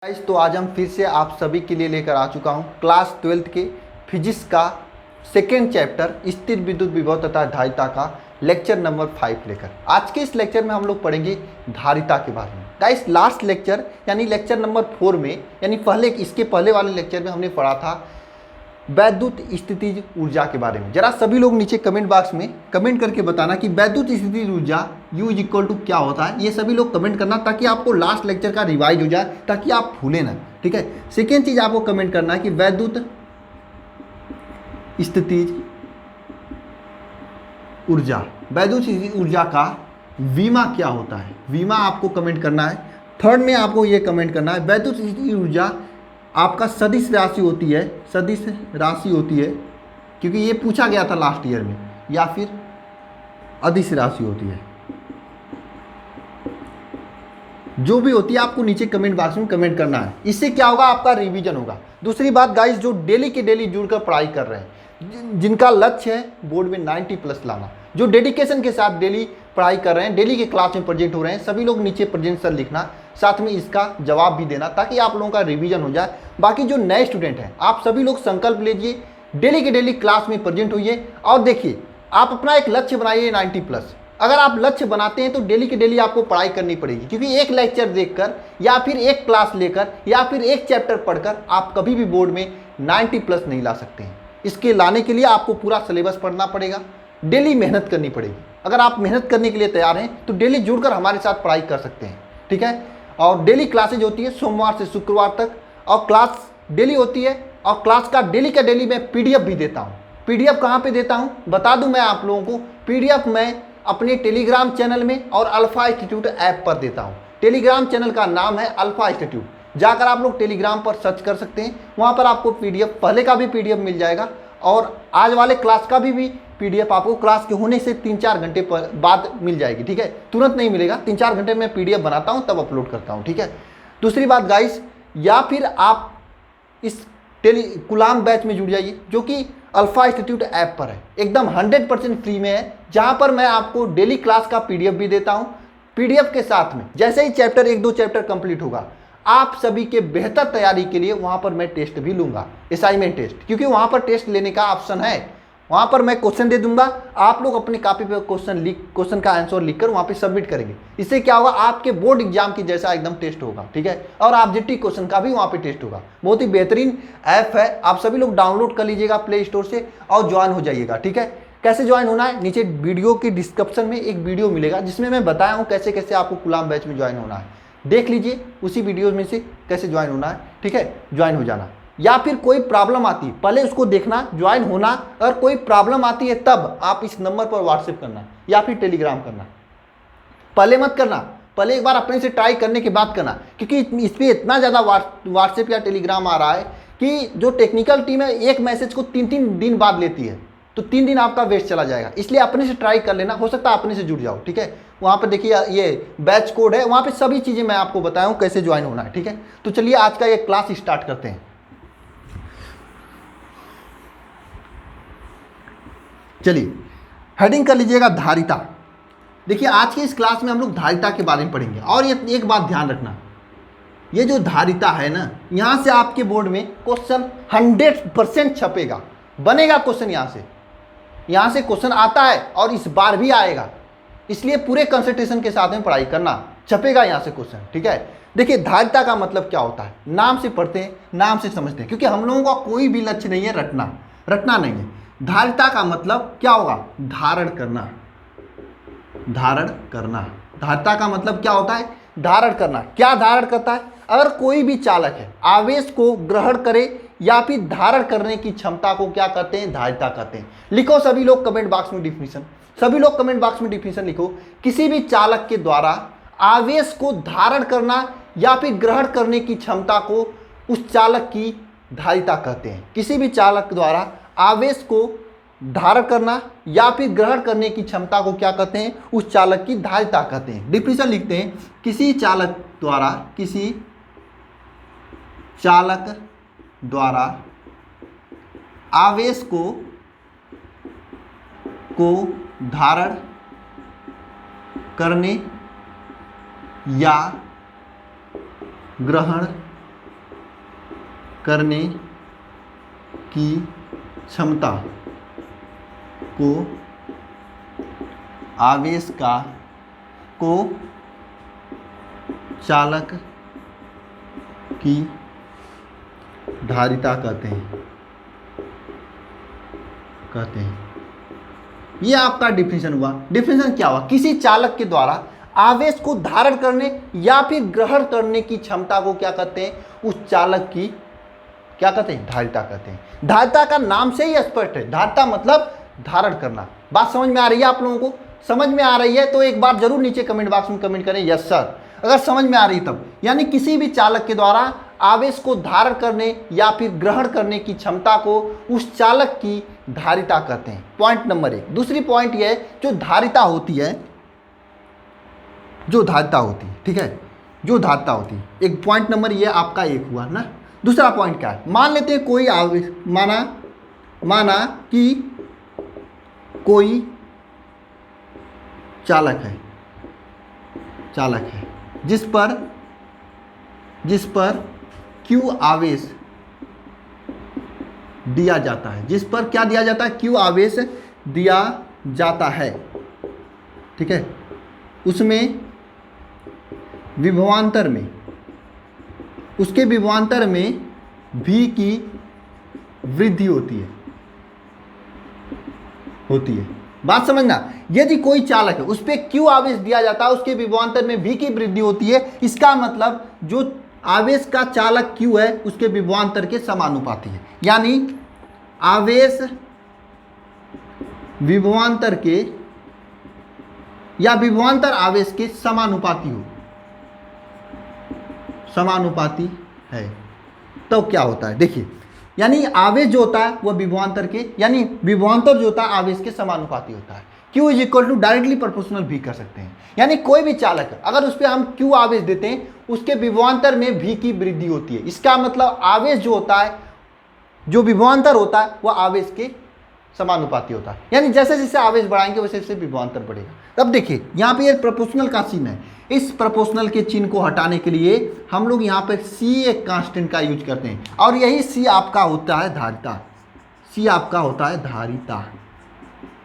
Guys तो आज हम फिर से आप सभी के लिए लेकर आ चुका हूं क्लास 12th के फिजिक्स का सेकेंड चैप्टर स्थिर विद्युत विभव तथा धारिता का लेक्चर नंबर 5 लेकर। आज के इस लेक्चर में हम लोग पढ़ेंगे धारिता के बारे में। गाइस लास्ट लेक्चर यानी लेक्चर नंबर 4 में यानी इसके पहले वाले लेक्चर में हमने पढ़ा था वैद्युत स्थितिज ऊर्जा के बारे में। जरा सभी लोग नीचे कमेंट बॉक्स में कमेंट करके बताना कि वैद्युत स्थितिज ऊर्जा U इज इक्वल टू क्या होता है। ये सभी लोग कमेंट करना ताकि आपको लास्ट लेक्चर का रिवाइज हो जाए, ताकि आप भूलें ना। ठीक है। सेकेंड चीज आपको कमेंट करना है कि वैद्युत स्थितिज ऊर्जा का वीमा क्या होता है, वीमा आपको कमेंट करना है। थर्ड में आपको ये कमेंट करना है वैद्युत स्थितिज ऊर्जा आपका सदिश राशि होती है, सदिश राशि होती है क्योंकि ये पूछा गया था लास्ट ईयर में, या फिर अदिश राशि होती है। जो भी होती है आपको नीचे कमेंट बॉक्स में कमेंट करना है। इससे क्या होगा, आपका रिवीजन होगा। दूसरी बात गाइस, जो डेली के डेली जुड़कर पढ़ाई कर रहे हैं, जिनका लक्ष्य है बोर्ड में 90 प्लस लाना, जो डेडिकेशन के साथ डेली पढ़ाई कर रहे हैं, डेली के क्लास में प्रेजेंट हो रहे हैं, सभी लोग नीचे प्रेजेंट सर लिखना, साथ में इसका जवाब भी देना ताकि आप लोगों का रिवीजन हो जाए। बाकी जो नए स्टूडेंट हैं, आप सभी लोग संकल्प लीजिए, डेली के डेली क्लास में प्रेजेंट होइए और देखिए आप अपना एक लक्ष्य बनाइए 90 प्लस। अगर आप लक्ष्य बनाते हैं तो डेली के डेली आपको पढ़ाई करनी पड़ेगी, क्योंकि एक लेक्चर देखकर या फिर एक क्लास लेकर या फिर एक चैप्टर पढ़कर आप कभी भी बोर्ड में 90 प्लस नहीं ला सकते हैं। इसके लाने के लिए आपको पूरा सिलेबस पढ़ना पड़ेगा, डेली मेहनत करनी पड़ेगी। अगर आप मेहनत करने के लिए तैयार हैं तो डेली जुड़कर हमारे साथ पढ़ाई कर सकते हैं। ठीक है। और डेली क्लासेज होती है सोमवार से शुक्रवार तक, और क्लास डेली होती है, और क्लास का डेली मैं पीडीएफ भी देता हूँ। पीडीएफ कहाँ पे देता हूँ बता दूँ मैं आप लोगों को। पीडीएफ मैं अपने टेलीग्राम चैनल में और अल्फा इंस्टीट्यूट ऐप पर देता हूँ। टेलीग्राम चैनल का नाम है अल्फा इंस्टीट्यूट, जाकर आप लोग टेलीग्राम पर सर्च कर सकते हैं। वहाँ पर आपको पीडीएफ, पहले का भी पीडीएफ मिल जाएगा और आज वाले क्लास का भी पीडीएफ आपको क्लास के होने से 3-4 घंटे बाद मिल जाएगी। ठीक है। तुरंत नहीं मिलेगा, 3-4 घंटे में पीडीएफ बनाता हूँ तब अपलोड करता हूँ। ठीक है। दूसरी बात गाइस, या फिर आप इस कुलाम बैच में जुड़ जाइए जो कि अल्फा इंस्टीट्यूट ऐप पर है, एकदम 100% फ्री में है, जहाँ पर मैं आपको डेली क्लास का पीडीएफ भी देता हूँ। पीडीएफ के साथ में जैसे ही चैप्टर 1-2 चैप्टर कंप्लीट होगा, आप सभी के बेहतर तैयारी के लिए वहाँ पर मैं टेस्ट भी लूँगा, असाइनमेंट टेस्ट, क्योंकि वहाँ पर टेस्ट लेने का ऑप्शन है। वहाँ पर मैं क्वेश्चन दे दूंगा, आप लोग अपनी कॉपी पे क्वेश्चन का आंसर लिखकर वहाँ पे सबमिट करेंगे। इससे क्या होगा, आपके बोर्ड एग्जाम की जैसा एकदम टेस्ट होगा। ठीक है। और ऑब्जेक्टिव क्वेश्चन का भी वहाँ पे टेस्ट होगा। बहुत ही बेहतरीन ऐप है, आप सभी लोग डाउनलोड कर लीजिएगा प्ले स्टोर से और ज्वाइन हो जाइएगा। ठीक है। कैसे ज्वाइन होना है, नीचे वीडियो के डिस्क्रिप्शन में एक वीडियो मिलेगा जिसमें मैं बताया हूँ कैसे कैसे आपको गुलाम बैच में ज्वाइन होना है। देख लीजिए उसी वीडियो में से कैसे ज्वाइन होना है। ठीक है। ज्वाइन हो जाना। या फिर कोई प्रॉब्लम आती है, पहले उसको देखना, ज्वाइन होना। अगर कोई प्रॉब्लम आती है तब आप इस नंबर पर व्हाट्सएप करना या फिर टेलीग्राम करना। पहले मत करना, पहले एक बार अपने से ट्राई करने के बाद करना, क्योंकि इस पर इतना ज़्यादा व्हाट्सएप या टेलीग्राम आ रहा है कि जो टेक्निकल टीम है एक मैसेज को 3-3 दिन बाद लेती है, तो 3 दिन आपका वेस्ट चला जाएगा। इसलिए अपने से ट्राई कर लेना, हो सकता है अपने से जुड़ जाओ। ठीक है। वहाँ पर देखिए ये बैच कोड है, वहाँ पर सभी चीज़ें मैं आपको बताया हूँ कैसे ज्वाइन होना है। ठीक है। तो चलिए आज का ये क्लास स्टार्ट करते हैं। चलिए हेडिंग कर लीजिएगा धारिता। देखिए आज के इस क्लास में हम लोग धारिता के बारे में पढ़ेंगे। और ये एक बात ध्यान रखना, ये जो धारिता है ना, यहाँ से आपके बोर्ड में क्वेश्चन 100% छपेगा, बनेगा क्वेश्चन। यहाँ से क्वेश्चन आता है और इस बार भी आएगा, इसलिए पूरे कंसंट्रेशन के साथ में पढ़ाई करना, छपेगा यहाँ से क्वेश्चन। ठीक है। देखिए धारिता का मतलब क्या होता है, नाम से पढ़ते हैं, नाम से समझते हैं, क्योंकि हम लोगों का कोई भी लक्ष्य नहीं है रटना नहीं है। धारिता का मतलब क्या होगा, धारण करना। धारिता का मतलब क्या होता है, धारण करना। क्या धारण करता है, अगर कोई भी चालक है आवेश को ग्रहण करे या फिर धारण करने की क्षमता को क्या कहते हैं, धारिता कहते हैं। लिखो सभी लोग कमेंट बॉक्स में डिफिनीशन, सभी लोग कमेंट बॉक्स में डिफिनीशन लिखो। किसी भी चालक के द्वारा आवेश को धारण करना या फिर ग्रहण करने की क्षमता को उस चालक की धारिता कहते हैं। किसी भी चालक द्वारा आवेश को धारण करना या फिर ग्रहण करने की क्षमता को क्या कहते हैं, उस चालक की धारिता कहते हैं। डिफिनीशन लिखते हैं, किसी चालक द्वारा आवेश को धारण करने या ग्रहण करने की क्षमता को आवेश को चालक की धारिता कहते हैं। ये आपका डिफिनेशन हुआ। डिफिनेशन क्या हुआ? किसी चालक के द्वारा आवेश को धारण करने या फिर ग्रहण करने की क्षमता को क्या कहते हैं? उस चालक की क्या कहते हैं? धारिता कहते हैं। धारिता का नाम से ही स्पष्ट है। धारिता मतलब धारण करना। बात समझ में आ रही है आप लोगों को? समझ में आ रही है तो एक बार जरूर नीचे कमेंट बॉक्स में कमेंट करें यस सर, अगर समझ में आ रही तब। यानी किसी भी चालक के द्वारा आवेश को धारण करने या फिर ग्रहण करने की क्षमता को उस चालक की धारिता कहते हैं। Point number 1। दूसरी पॉइंट यह है, जो धारिता होती है, ठीक है, जो धारिता होती है। एक पॉइंट नंबर ये आपका 1 हुआ ना। दूसरा पॉइंट क्या है? मान लेते हैं कोई आवेश, माना कि कोई चालक है जिस पर Q आवेश दिया जाता है। जिस पर क्या दिया जाता है? Q आवेश दिया जाता है, ठीक है। उसमें विभवांतर में, उसके विभवांतर में V की वृद्धि होती है। बात समझना, यदि कोई चालक है उस पर Q आवेश दिया जाता है, उसके विभवांतर में V की वृद्धि होती है, इसका मतलब जो आवेश का चालक Q है उसके विभवांतर के समानुपाती है। यानी आवेश विभवांतर के या विभवांतर आवेश के समानुपाती है। तो क्या होता है? देखिए, यानी आवेश जो होता है वह विभवांतर के, यानी विभवांतर जो होता है आवेश के समानुपाती होता है। Q is equal to directly proportional भी कर सकते हैं। यानी कोई भी चालक है, अगर उस पर हम Q आवेश देते हैं, उसके विभवांतर में V की वृद्धि होती है। इसका मतलब आवेश जो होता है, जो विभवांतर होता है, वह आवेश के समानुपाती होता है। यानी जैसे जैसे आवेश बढ़ाएंगे वैसे वैसे विभवांतर बढ़ेगा। तब देखिए यहाँ पे ये प्रोपोर्शनल का चिन्ह है। इस प्रोपोर्शनल के चिन्ह को हटाने के लिए हम लोग यहाँ पे C एक कांस्टेंट का यूज करते हैं, और यही C आपका होता है धारिता। C आपका होता है धारिता।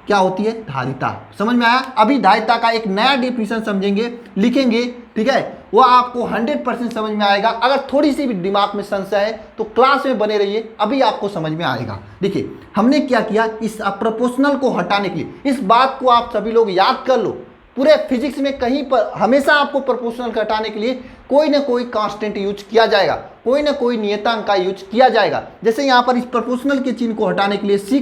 क्या होती है? धारिता। समझ में आया? अभी धारिता का एक नया डिफिनेशन समझेंगे, लिखेंगे, ठीक है, वो आपको 100% समझ में आएगा। अगर थोड़ी सी भी दिमाग में संशय है तो क्लास में बने रहिए, अभी आपको समझ में आएगा। देखिए हमने क्या किया, इस प्रोपोर्शनल को हटाने के लिए, इस बात को आप सभी लोग याद कर लो, पूरे फिजिक्स में कहीं पर हमेशा आपको प्रोपोर्शनल को हटाने के लिए कोई ना कोई कांस्टेंट यूज किया जाएगा, कोई ना कोई नियतांक का यूज किया जाएगा। जैसे यहाँ पर इस प्रोपोर्शनल के चिन्ह को हटाने के लिए C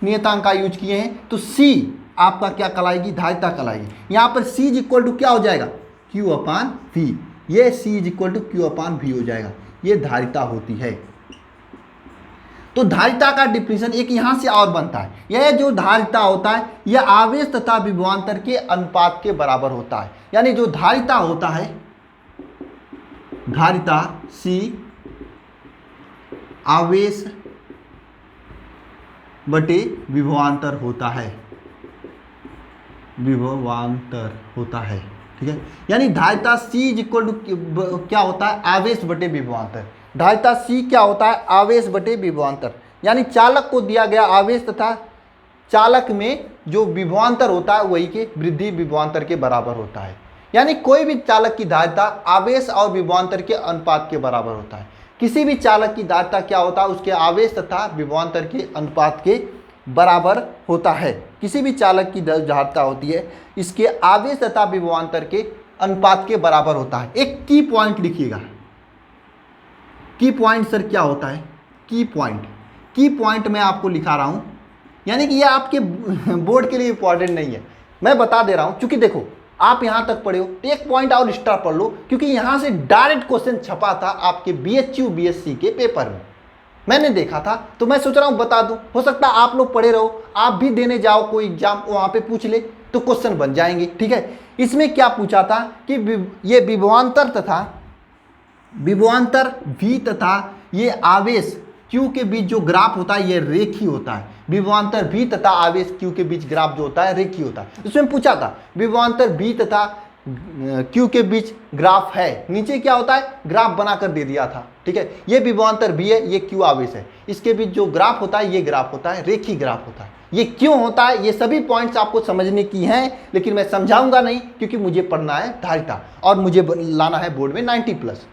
नियतांक का यूज किए हैं, तो C आपका क्या कहलाएगी? धारिता कहलाएगी। यहाँ पर C इज इक्वल टू क्या हो जाएगा? Q upon V। ये C is equal to Q upon V हो जाएगा। ये धारिता होती है। तो धारिता का डिफिनेशन एक यहाँ से और बनता है। यह जो धारिता होता है यह आवेश तथा विभवांतर के अनुपात के बराबर होता है। यानी जो धारिता होता है, धारिता C आवेश बटे विभवांतर होता है, ठीक है। यानी धारिता C इज इक्वल टू क्या होता है? आवेश बटे विभवांतर। धारिता C क्या होता है? आवेश बटे विभवांतर। यानी चालक को दिया गया आवेश तथा चालक में जो विभवांतर होता है वही के वृद्धि विभवांतर के बराबर होता है। यानी कोई भी चालक की धारिता आवेश और विभवांतर के अनुपात के बराबर होता है। किसी भी चालक की धारिता क्या होता है? उसके आवेश तथा विभवांतर के अनुपात के बराबर होता है। किसी भी चालक की धारिता होती है इसके आवेश तथा विभवांतर के अनुपात के बराबर होता है। एक की पॉइंट लिखिएगा। की पॉइंट सर क्या होता है? की पॉइंट मैं आपको लिखा रहा हूं, यानी कि ये आपके बोर्ड के लिए इंपॉर्टेंट नहीं है, मैं बता दे रहा हूं। क्योंकि देखो आप यहां तक पढ़े हो तो एक पॉइंट और एक्स्ट्रा पढ़ लो, क्योंकि यहां से डायरेक्ट क्वेश्चन छपा था आपके BHU BSc के पेपर में, मैंने देखा था, तो मैं सोच रहा हूं बता दूं। हो सकता है आप लोग पढ़े रहो, आप भी देने जाओ कोई एग्जाम, वहां पे पूछ ले तो क्वेश्चन बन जाएंगे, ठीक है। इसमें क्या पूछा था कि ये विभवांतर V तथा ये आवेश Q के बीच जो ग्राफ होता है ये रेखीय होता है। विभवांतर V तथा आवेश Q के बीच ग्राफ जो होता है रेखीय होता है। इसमें पूछा था विभवांतर V तथा क्यू के बीच ग्राफ है, नीचे क्या होता है ग्राफ बनाकर दे दिया था, ठीक है। ये विभवांतर भी है, ये क्यू आवेश है, इसके बीच जो ग्राफ होता है ये ग्राफ होता है, रेखीय ग्राफ होता है। ये क्यों होता है, ये सभी पॉइंट्स आपको समझने की हैं, लेकिन मैं समझाऊंगा नहीं क्योंकि मुझे पढ़ना है धारिता और मुझे लाना है बोर्ड में 90+।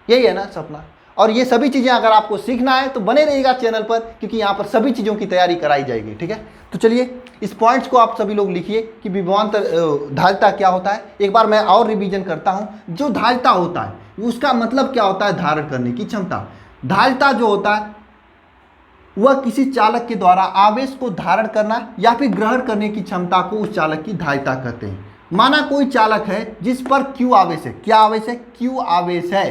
यही है ना सपना। और ये सभी चीज़ें अगर आपको सीखना है तो बने रहिएगा चैनल पर, क्योंकि यहाँ पर सभी चीज़ों की तैयारी कराई जाएगी, ठीक है। तो चलिए इस पॉइंट्स को आप सभी लोग लिखिए कि विभवांतर धारिता क्या होता है। एक बार मैं और रिवीजन करता हूँ। जो धारिता होता है उसका मतलब क्या होता है, धारण करने की क्षमता। धारिता जो होता है वह किसी चालक के द्वारा आवेश को धारण करना या फिर ग्रहण करने की क्षमता को उस चालक की धारिता कहते हैं। माना कोई चालक है जिस पर क्यू आवेश है, क्या आवेश है, क्यू आवेश है,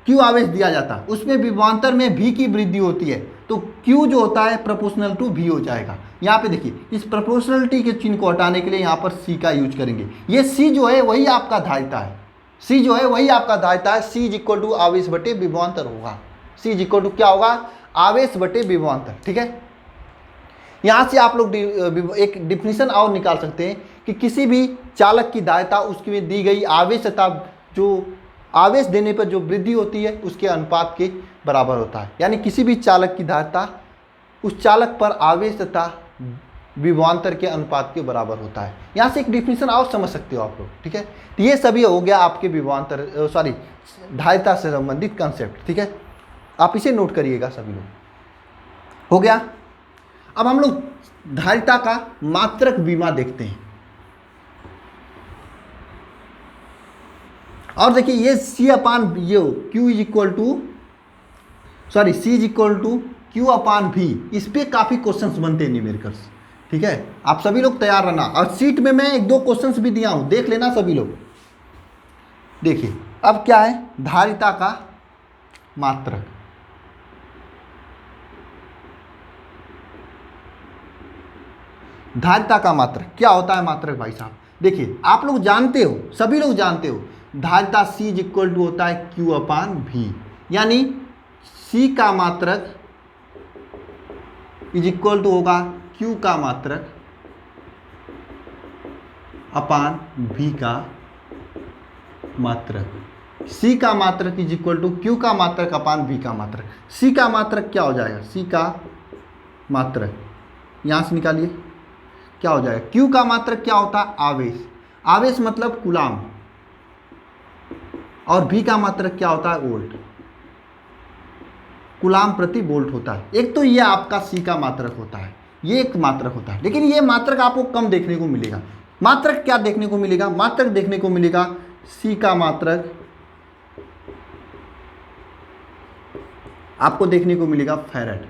क्यू आवेश दिया जाता है, उसमें विभवांतर में भी की वृद्धि होती है, तो क्यू जो होता है प्रोपोर्शनल टू भी हो जाएगा। यहाँ पे देखिए इस प्रोपोर्शनलिटी के चिन्ह को हटाने के लिए यहाँ पर सी का यूज करेंगे। ये सी जो है वही आपका धारिता है, सी जो है वही आपका धारिता है। सी इज इक्वल टू आवेश बटे विभवांतर होगा। सी इज इक्वल टू क्या होगा, आवेश बटे विभवांतर, ठीक है। यहाँ से आप लोग एक डिफिनीशन और निकाल सकते हैं कि किसी भी चालक की धारिता उसकी में दी गई आवेश तथा जो आवेश देने पर जो वृद्धि होती है उसके अनुपात के बराबर होता है। यानी किसी भी चालक की धारिता उस चालक पर आवेश तथा विभवांतर के अनुपात के बराबर होता है। यहाँ से एक डिफिनीशन और समझ सकते हो आप लोग, ठीक है। तो ये सभी हो गया आपके विभवांतर धारिता से संबंधित कंसेप्ट, ठीक है। आप इसे नोट करिएगा सभी लोग, हो गया। अब हम लोग धारिता का मात्रक विमा देखते हैं। और देखिए ये सी अपान ये Q is equal to C is equal to Q upon भी, इस पे काफ़ी क्वेश्चंस बनते हैं न्यूमेरिकल्स, ठीक है। आप सभी लोग तैयार रहना। और सीट में मैं 1-2 क्वेश्चंस भी दिया हूं, देख लेना सभी लोग। देखिए अब क्या है, धारिता का मात्रक। धारिता का मात्रक क्या होता है मात्रक भाई साहब, देखिए आप लोग जानते हो, सभी लोग जानते हो, धारिता C इज इक्वल टू होता है Q अपान V, यानी C का मात्रक इज इक्वल टू होगा Q का मात्रक अपान V का मात्रक। C का मात्रक इज इक्वल टू Q का मात्रक अपान V का मात्रक। C का मात्रक क्या हो जाएगा, C का मात्रक यहाँ से निकालिए क्या हो जाएगा, Q का मात्रक क्या होता है, आवेश, आवेश मतलब कूलाम, और V का मात्रक क्या होता है, वोल्ट, कूलाम प्रति वोल्ट होता है। एक तो ये आपका C का मात्रक होता है, ये एक मात्रक होता है, लेकिन ये मात्रक आपको कम देखने को मिलेगा। मात्रक क्या देखने को मिलेगा, मात्रक देखने को मिलेगा C का मात्रक आपको देखने को मिलेगा फैरेड,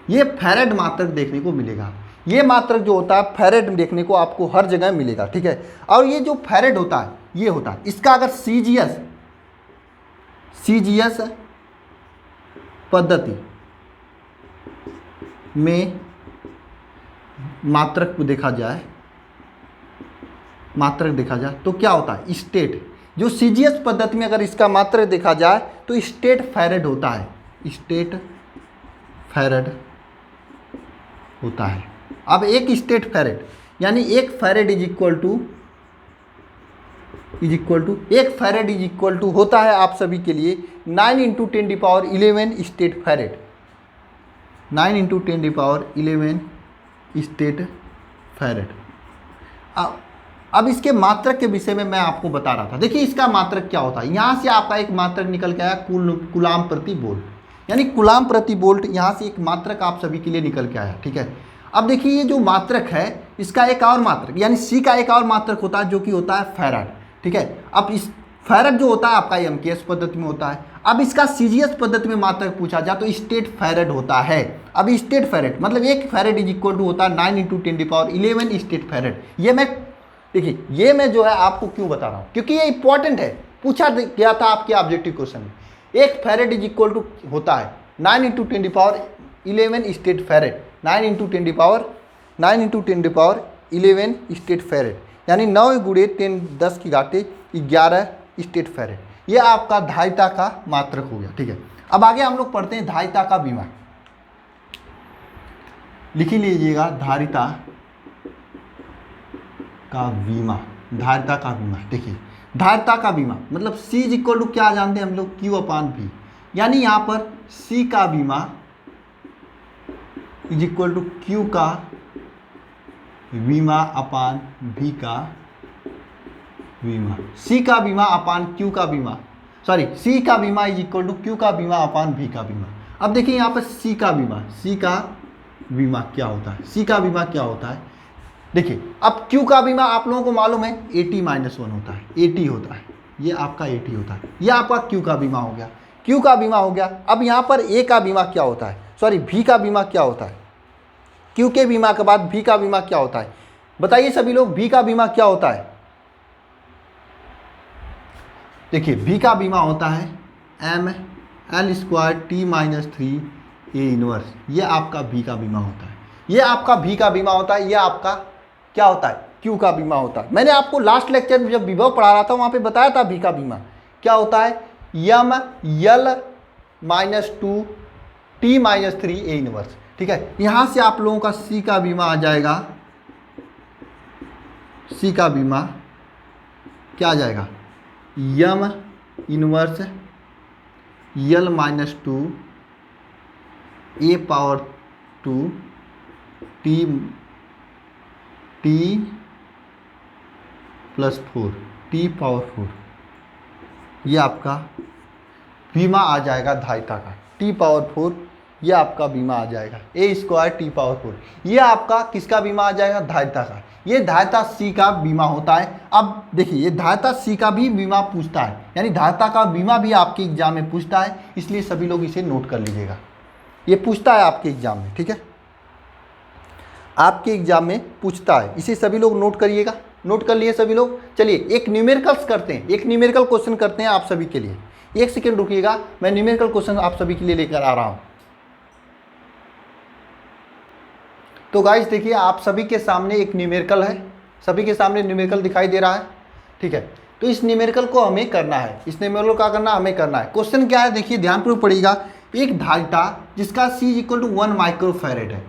ये फैरेड मात्रक देखने को मिलेगा। ये मात्रक जो होता है फैरेड देखने को आपको हर जगह मिलेगा, ठीक है। और ये जो फैरेड होता है ये होता है, इसका अगर सीजीएस पद्धति में मात्रक को देखा जाए, मात्रक देखा जाए तो क्या होता है, स्टेट। जो सीजीएस पद्धति में अगर इसका मात्रक देखा जाए तो स्टेट फैरेड होता है, स्टेट फैरेड होता है। अब एक स्टेट फैरेड यानी एक फैरेड इज इक्वल टू एक फैरेड इज इक्वल टू होता है आप सभी के लिए 9 × 10⁻11 स्टेट फैरेड, 9 × 10⁻11 स्टेट फैरेड। अब इसके मात्रक के विषय में मैं आपको बता रहा था। देखिए इसका मात्रक क्या होता है, यहाँ से आपका एक मात्रक निकल के आया कूलाम प्रति वोल्ट, यानी कूलाम प्रति वोल्ट, यहाँ से एक मात्रक आप सभी के लिए निकल के आया, ठीक है। अब देखिए ये जो मात्रक है इसका एक और मात्रक यानी C का एक और मात्रक होता है जो कि होता है फैराड, ठीक है। अब इस फैराड जो होता है आपका एमकेएस पद्धति में होता है। अब इसका सीजीएस पद्धति में मात्रक पूछा जाए तो स्टेट फैरेड होता है। अब स्टेट फैरेड मतलब एक फैरेड इज इक्वल टू होता है 9 × 10⁻11 स्टेट फैरेड। ये मैं देखिए ये मैं जो है आपको क्यों बता रहा हूँ, क्योंकि ये इंपॉर्टेंट है, पूछा गया था आपके ऑब्जेक्टिव क्वेश्चन में। एक फैरेड इज इक्वल टू होता है 9 × 10⁻11 स्टेट फैरेड, 9 × 10⁻11 स्टेट फैरेड, यानी 9 × 10⁻11 स्टेट फैरेड। ये आपका धारिता का मात्रक हो गया, ठीक है। अब आगे हम लोग पढ़ते हैं धारिता का विमा। लिख लीजिएगा धारिता का विमा, धारिता का बीमा। देखिए धारिता का बीमा मतलब C इज इक्वल टू क्या जानते हैं हम लोग, Q अपान V, यानी यहाँ पर C का बीमा इज इक्वल टू Q का बीमा अपान V का बीमा। C का बीमा अपान Q का बीमा, सॉरी C का बीमा इज इक्वल टू Q का बीमा अपान V का बीमा। अब देखिए यहाँ पर C का बीमा क्या होता है, C का बीमा क्या होता है। देखिए अब Q का बीमा आप लोगों को मालूम है 80-1 होता है, 80 होता है, ये आपका 80 होता है, ये आपका Q का बीमा हो गया, Q का बीमा हो गया। अब यहाँ पर A का बीमा क्या होता है, सॉरी V का बीमा क्या होता है, Q के बीमा के बाद V का बीमा क्या होता है, बताइए सभी लोग V का बीमा क्या होता है। देखिए V का बीमा होता है ml² t-3 A इनवर्स, ये आपका V का बीमा होता है, ये आपका V का बीमा होता है, ये आपका क्या होता है, Q का बीमा होता है। मैंने आपको लास्ट लेक्चर में जब विभव पढ़ा रहा था वहाँ पे बताया था V का बीमा क्या होता है, ml-2 t-3 A इनवर्स। ठीक है, यहाँ से आप लोगों का C का बीमा आ जाएगा, C का बीमा क्या आ जाएगा, यम इनवर्स l-2 A⁴ t+4 ये आपका बीमा आ जाएगा धारिता का, t⁴ ये आपका बीमा आ जाएगा A² t⁴, ये आपका किसका बीमा आ जाएगा, धारिता का। ये धारिता C का बीमा होता है। अब देखिए ये धारिता C का भी बीमा पूछता है, यानी धारिता का बीमा भी आपके एग्जाम में पूछता है, इसलिए सभी लोग इसे नोट कर लीजिएगा, ये पूछता है आपके एग्जाम में। ठीक है, आपके एग्जाम में पूछता है, इसे सभी लोग नोट करिएगा। नोट कर लिए सभी लोग। चलिए एक न्यूमेरिकल्स करते हैं, एक न्यूमेरिकल क्वेश्चन करते हैं आप सभी के लिए। एक सेकेंड रुकिएगा, मैं न्यूमेरिकल क्वेश्चन आप सभी के लिए लेकर आ रहा हूं। तो गाइस देखिए आप सभी के सामने एक न्यूमेरिकल है, सभी के सामने न्यूमेरिकल दिखाई दे रहा है। ठीक है, तो इस न्यूमेरिकल को हमें करना है, इस न्यूमेरिकल को क्या करना है, हमें करना है। क्वेश्चन क्या है देखिए, ध्यानपूर्वक पढ़िएगा। एक धारिता जिसका C = 1 माइक्रोफैरेड है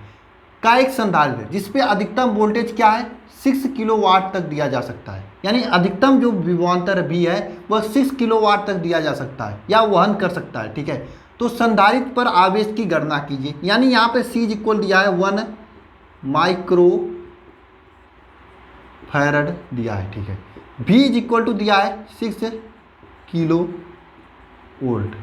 का एक संधारित्र जिसपे अधिकतम वोल्टेज क्या है, 6 किलोवाट तक दिया जा सकता है, यानी अधिकतम जो विभवांतर भी है वह 6 किलोवाट तक दिया जा सकता है या वहन कर सकता है। ठीक है, तो संधारित्र पर आवेश की गणना कीजिए, यानी यहाँ पे C = दिया है 1 माइक्रोफैरड दिया है। ठीक है, V = दिया है 6 kilo volt,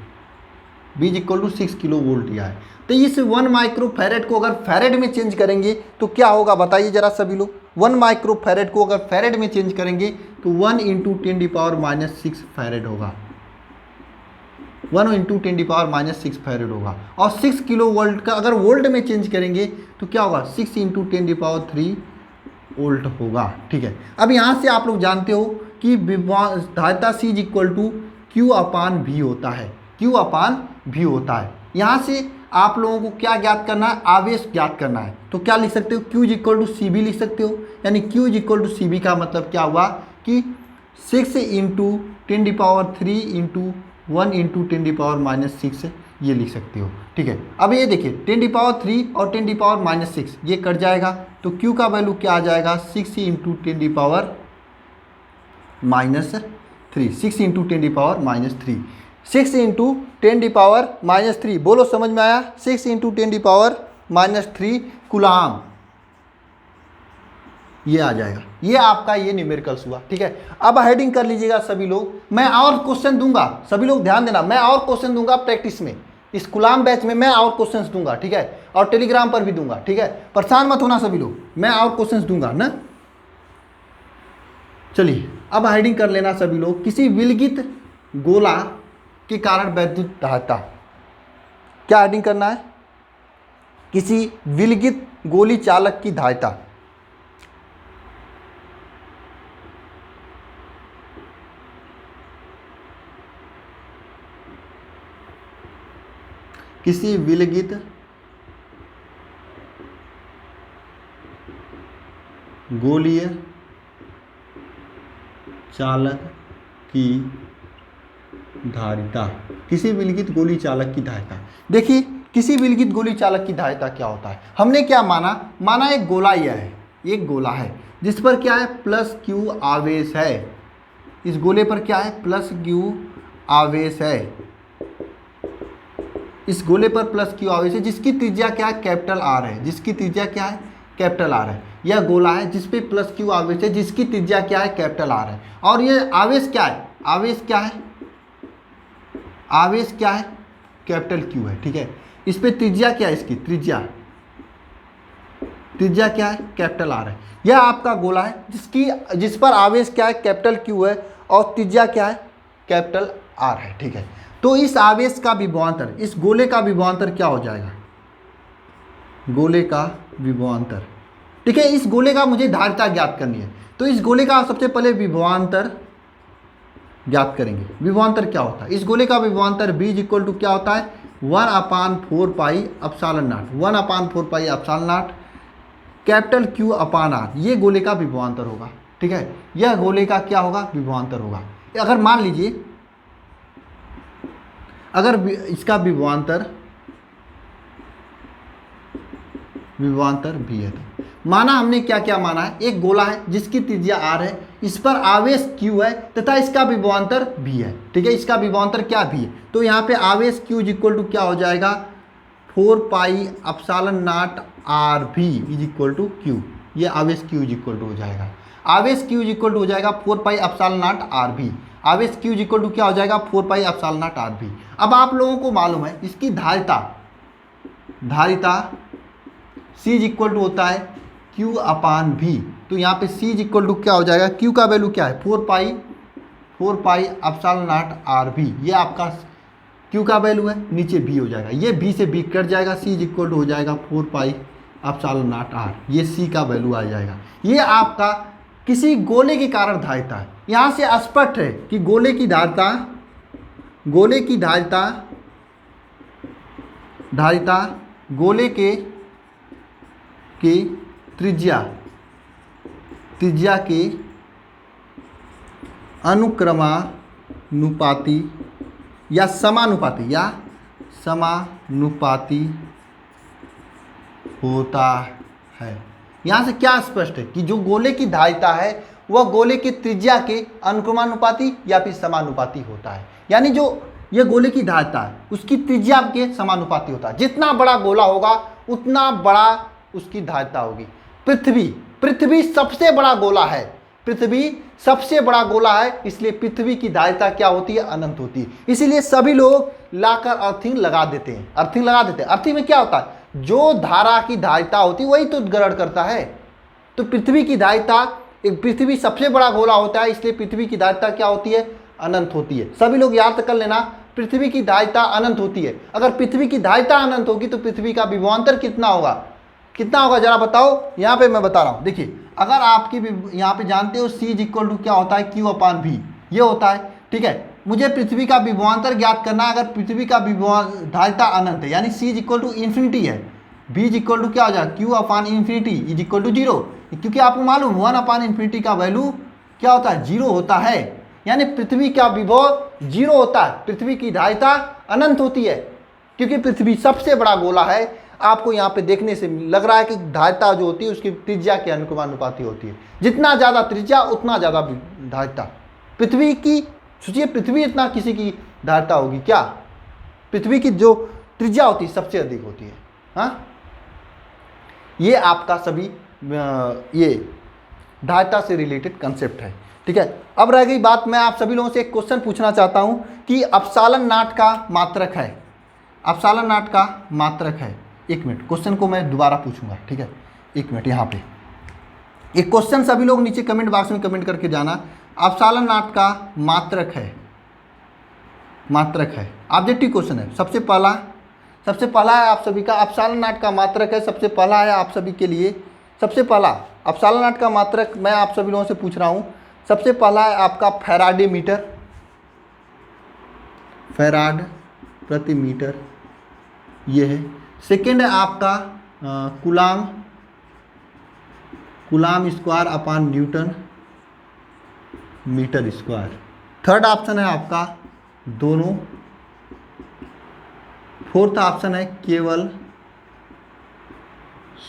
V = 6 kilo volt दिया है। तो इस 1 माइक्रोफैरड को अगर फैरड में चेंज करेंगे तो क्या होगा बताइए जरा सभी लोग। 1 माइक्रोफैरड को अगर फैरड में चेंज करेंगे तो 1 × 10⁻⁻6 फैरड होगा, 1 × 10⁻⁻6 फैरड होगा। और 6 किलो वोल्ट का अगर वोल्ट में चेंज करेंगे तो क्या होगा, 6 × 10⁻³ वोल्ट होगा। ठीक है, अब यहाँ से आप लोग जानते हो कि धारिता C = Q/V होता है, Q/V होता है। यहाँ से आप लोगों को क्या ज्ञात करना है, आवेश ज्ञात करना है। तो क्या लिख सकते हो, Q = CB लिख सकते हो, यानी Q = CB का मतलब क्या हुआ कि 6 × 10⁻³ × 1 × 10⁻⁻6 ये लिख सकते हो। ठीक है, अब ये देखिए 10⁻³ और 10⁻⁻6 ये कट जाएगा तो Q का वैल्यू क्या आ जाएगा, 6 × 10⁻⁻3, 6 × 10⁻⁻3, 6 × 10⁻⁻3, बोलो समझ में आया, 6 × 10⁻⁻3 कूलाम ये आ जाएगा। ये आपका ये न्यूमेरिकल्स हुआ। ठीक है, अब हेडिंग कर लीजिएगा सभी लोग, मैं और क्वेश्चन दूंगा, सभी लोग ध्यान देना, मैं और क्वेश्चन दूंगा प्रैक्टिस में, इस कूलाम बैच में मैं और क्वेश्चंस दूंगा। ठीक है, और टेलीग्राम पर भी दूंगा। ठीक है, परेशान मत होना सभी लोग, मैं और क्वेश्चंस दूंगा ना। चलिए अब हेडिंग कर लेना सभी लोग, किसी विलगित गोला के कारण वैद्युत धारिता, क्या हेडिंग करना है, किसी विलगित गोली चालक की धारिता, किसी विलगित गोलीय चालक की धारिता, किसी विलगित गोली चालक की धारिता। देखिए किसी विलगित गोली चालक की धारिता क्या होता है, हमने क्या माना, माना एक गोला यह है, एक गोला है जिस पर क्या है, प्लस क्यू आवेश है। इस गोले पर क्या है, प्लस क्यू आवेश है। इस गोले पर प्लस क्यू आवेश है, जिसकी त्रिज्या क्या है, कैपिटल आर है। जिसकी त्रिज्या क्या है, कैपिटल आर है। यह गोला है जिस पे प्लस क्यू आवेश है, जिसकी त्रिज्या क्या है, कैपिटल आर है। और ये आवेश क्या है, आवेश क्या है, आवेश क्या है, कैपिटल क्यू है। ठीक है, इस पे त्रिज्या क्या है, इसकी त्रिज्या, त्रिज्या क्या है, कैपिटल आर है। यह आपका गोला है जिस पर आवेश क्या है, कैपिटल क्यू है, और त्रिज्या क्या है, कैपिटल आर है। ठीक है, तो इस आवेश का विभवांतर, इस गोले का विभवांतर क्या हो जाएगा, गोले का विभवांतर। ठीक है, इस गोले का मुझे धारिता ज्ञात करनी है, तो इस गोले का सबसे पहले विभवांतर ज्ञात करेंगे। विभवांतर क्या होता है, इस गोले का विभवांतर B इक्वल टू क्या होता है, 1/4 pi epsilon naught, 1/4 pi epsilon naught capital Q upon R, ये गोले का विभवांतर होगा। ठीक है, यह गोले का क्या होगा, विभवांतर होगा। अगर मान लीजिए अगर इसका विभवांतर भी है, तो माना हमने क्या क्या माना है, एक गोला है जिसकी त्रिज्या r है, इस पर आवेश q है तथा इसका विभवांतर v है। ठीक है, इसका विभवांतर क्या v है, तो यहाँ पे आवेश q इक्वल टू क्या हो जाएगा, 4 पाई एप्सिलॉन नॉट आर भी इज इक्वल टू क्यू। ये आवेश q इक्वल टू हो जाएगा, आवेश q इक्वल टू हो जाएगा 4 पाई एप्सिलॉन नॉट आर भी। आवेश q इक्वल टू क्या हो जाएगा, 4 पाई एप्सिलॉन नॉट आर भी। अब आप लोगों को मालूम है इसकी धारिता C इक्वल टू होता है Q अपान V। तो यहाँ पे C इक्वल टू क्या हो जाएगा, Q का वैल्यू क्या है, 4 पाई एप्सिलॉन नॉट आर भी। ये आपका Q का वैल्यू है, नीचे V हो जाएगा, ये V से V कट जाएगा, C इक्वल टू हो जाएगा 4 पाई एप्सिलॉन नॉट आर, ये C का वैल्यू आ जाएगा। ये आपका किसी गोले के कारण धारिता है। यहाँ से स्पष्ट है कि गोले की धारिता गोले के त्रिज्या के अनुक्रमानुपाती या समानुपाती होता है। यहाँ से क्या स्पष्ट है कि जो गोले की धारिता है वह गोले की त्रिज्या के अनुक्रमानुपाती या फिर समानुपाती होता है। यानी जो ये गोले की धारिता है उसकी त्रिज्या के समानुपाती होता है। जितना बड़ा गोला होगा उतना बड़ा उसकी धारिता होगी। पृथ्वी सबसे बड़ा गोला है, पृथ्वी सबसे बड़ा गोला है, इसलिए पृथ्वी की धारिता क्या होती है, अनंत होती है। इसीलिए सभी लोग लाकर अर्थिंग लगा देते हैं। अर्थिंग में क्या होता है, जो धारा की धारिता होती है वही तो ग्रहण करता है। तो पृथ्वी की धारिता, पृथ्वी सबसे बड़ा गोला होता है, इसलिए पृथ्वी की धारिता क्या होती है, अनंत होती है। सभी लोग याद कर लेना, पृथ्वी की धारिता अनंत होती है। अगर पृथ्वी की धारिता अनंत होगी तो पृथ्वी का विभवांतर कितना होगा जरा बताओ। यहाँ पे मैं बता रहा हूँ, देखिए अगर आपकी यहाँ पे जानते हो C इक्वल टू क्या होता है, Q अपान V ये होता है। ठीक है, मुझे पृथ्वी का विभवांतर ज्ञात करना है। अगर पृथ्वी का धारिता अनंत है यानी C इक्वल टू इन्फिनिटी है, V इक्वल टू क्या हो जाएगा, Q upon infinity is equal to 0, क्योंकि आपको मालूम 1 अपान इन्फिनिटी का वैल्यू क्या होता है, 0 होता है। यानी पृथ्वी का विभव 0 होता है, पृथ्वी की धारिता अनंत होती है, क्योंकि पृथ्वी सबसे बड़ा गोला है। आपको यहाँ पे देखने से लग रहा है कि धारिता जो होती है उसकी त्रिज्या के अनुक्रमानुपाती होती है। जितना ज़्यादा त्रिज्या उतना ज़्यादा धारिता। पृथ्वी की सोचिए, पृथ्वी इतना किसी की धारिता होगी क्या, पृथ्वी की जो त्रिज्या होती है सबसे अधिक होती है। हाँ, ये आपका सभी ये धारिता से रिलेटेड कंसेप्ट है। ठीक है, अब रह गई बात, मैं आप सभी लोगों से एक क्वेश्चन पूछना चाहता हूँ कि एप्सिलॉन नॉट का मात्रक है, एप्सिलॉन नॉट का मात्रक है। एक मिनट, क्वेश्चन को मैं दोबारा पूछूंगा। ठीक है, एक मिनट, यहाँ पे एक क्वेश्चन सभी लोग नीचे कमेंट बॉक्स में कमेंट करके जाना। एप्सिलॉन नॉट का मात्रक है ऑब्जेक्टिव क्वेश्चन है। सबसे पहला है आप सभी का एप्सिलॉन नॉट का मात्रक है। सबसे पहला है आप सभी के लिए, सबसे पहला एप्सिलॉन नॉट का मात्रक मैं आप सभी लोगों से पूछ रहा हूँ। सबसे पहला है आपका फैराडे मीटर, फैराड प्रति मीटर ये है। सेकेंड है आपका coulomb square upon newton meter square. Third option है आपका दोनों। फोर्थ ऑप्शन है केवल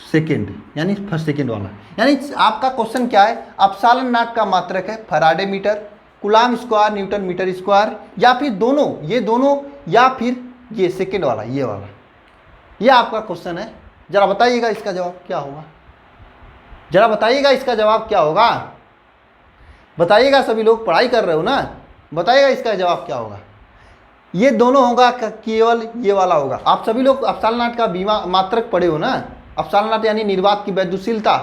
सेकेंड, यानी फर्स्ट सेकेंड वाला। यानी आपका क्वेश्चन क्या है, अपसालन नाट का मात्रक है Faraday meter, coulomb square newton meter square, या फिर दोनों, ये दोनों, या फिर ये सेकेंड वाला, ये वाला। ये आपका क्वेश्चन है। जरा बताइएगा इसका जवाब क्या होगा, जरा बताइएगा इसका जवाब क्या होगा, बताइएगा। सभी लोग पढ़ाई कर रहे हो ना, बताइएगा इसका जवाब क्या होगा। ये दोनों होगा, केवल ये वाला होगा। आप सभी लोग अपसालन नाट का बीमा मात्रक पढ़े हो ना, अपसालन नाट यानी निर्वात की वैद्युशीलता।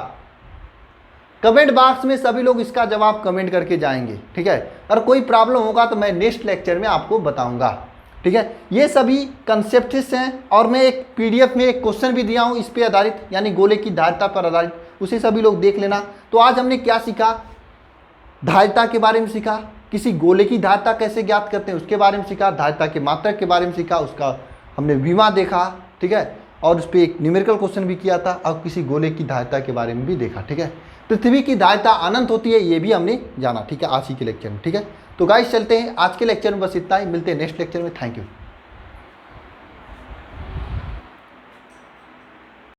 कमेंट बॉक्स में सभी लोग इसका जवाब कमेंट करके जाएंगे, ठीक है। और कोई प्रॉब्लम होगा तो मैं नेक्स्ट लेक्चर में आपको बताऊंगा, ठीक है। ये सभी कंसेप्ट्स हैं, और मैं एक पीडीएफ में एक क्वेश्चन भी दिया हूँ इस पे आधारित, यानी गोले की धारिता पर आधारित, उसे सभी लोग देख लेना। तो आज हमने क्या सीखा, धारिता के बारे में सीखा, किसी गोले की धारिता कैसे ज्ञात करते हैं उसके बारे में सीखा, धारिता के मात्रक के बारे में सीखा, उसका हमने विमा देखा, ठीक है। और उस पर एक न्यूमेरिकल क्वेश्चन भी किया था, और किसी गोले की धारिता के बारे में भी देखा, ठीक है। पृथ्वी की धारिता अनंत होती है, ये भी हमने जाना, ठीक है, आज ही के लेक्चर में, ठीक है। तो गाइस चलते हैं, आज के लेक्चर में बस इतना ही, मिलते हैं नेक्स्ट लेक्चर में। Thank you.